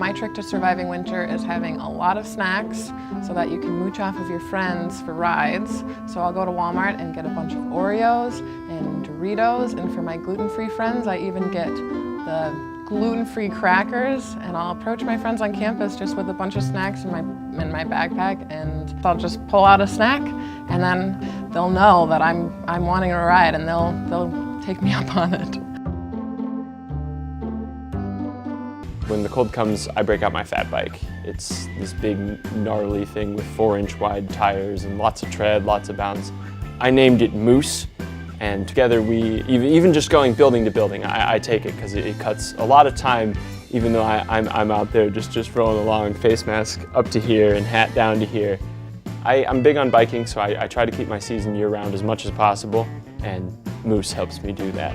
My trick to surviving winter is having a lot of snacks so that you can mooch off of your friends for rides. So I'll go to Walmart and get a bunch of Oreos and Doritos, and for my gluten-free friends, I even get the gluten-free crackers, and I'll approach my friends on campus just with a bunch of snacks in my backpack, and I'll just pull out a snack, and then they'll know that I'm wanting a ride, and they'll take me up on it. When the cold comes, I break out my fat bike. It's this big, gnarly thing with 4-inch wide tires and lots of tread, lots of bounce. I named it Moose, and together we, even just going building to building, I take it because it cuts a lot of time, even though I'm out there just rolling along, face mask up to here and hat down to here. I'm big on biking, so I try to keep my season year-round as much as possible, and Moose helps me do that.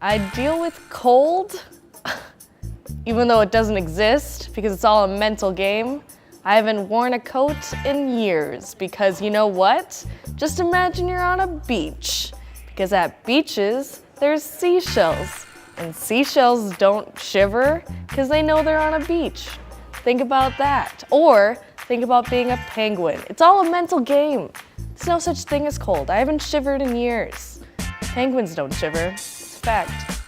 I deal with cold, even though it doesn't exist, because it's all a mental game. I haven't worn a coat in years, because you know what? Just imagine you're on a beach, because at beaches, there's seashells, and seashells don't shiver, because they know they're on a beach. Think about that. Or think about being a penguin. It's all a mental game. There's no such thing as cold. I haven't shivered in years. Penguins don't shiver. Fact.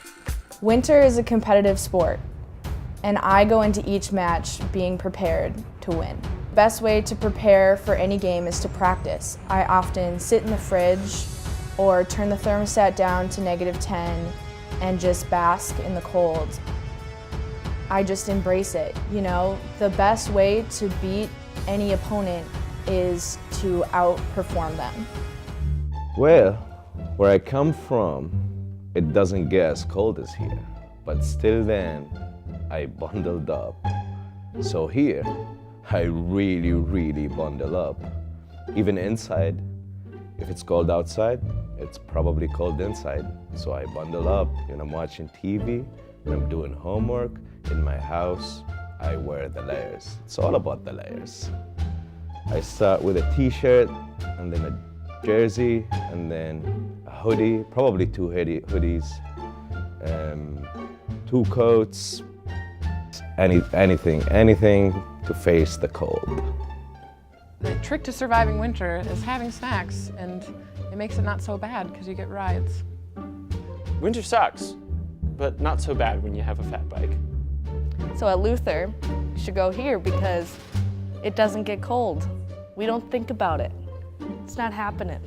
Winter is a competitive sport, and I go into each match being prepared to win. Best way to prepare for any game is to practice. I often sit in the fridge or turn the thermostat down to -10 and just bask in the cold. I just embrace it, you know? The best way to beat any opponent is to outperform them. Well, where I come from, it doesn't get as cold as here, but still then, I bundled up. So here, I really bundle up. Even inside, if it's cold outside, it's probably cold inside. So I bundle up when I'm watching TV, when I'm doing homework, in my house, I wear the layers. It's all about the layers. I start with a t-shirt, and then a jersey, and then a hoodie, probably 2 hoodies, 2 coats, anything to face the cold. The trick to surviving winter is having snacks, and it makes it not so bad because you get rides. Winter sucks, but not so bad when you have a fat bike. So at Luther, you should go here because it doesn't get cold. We don't think about it. It's not happening.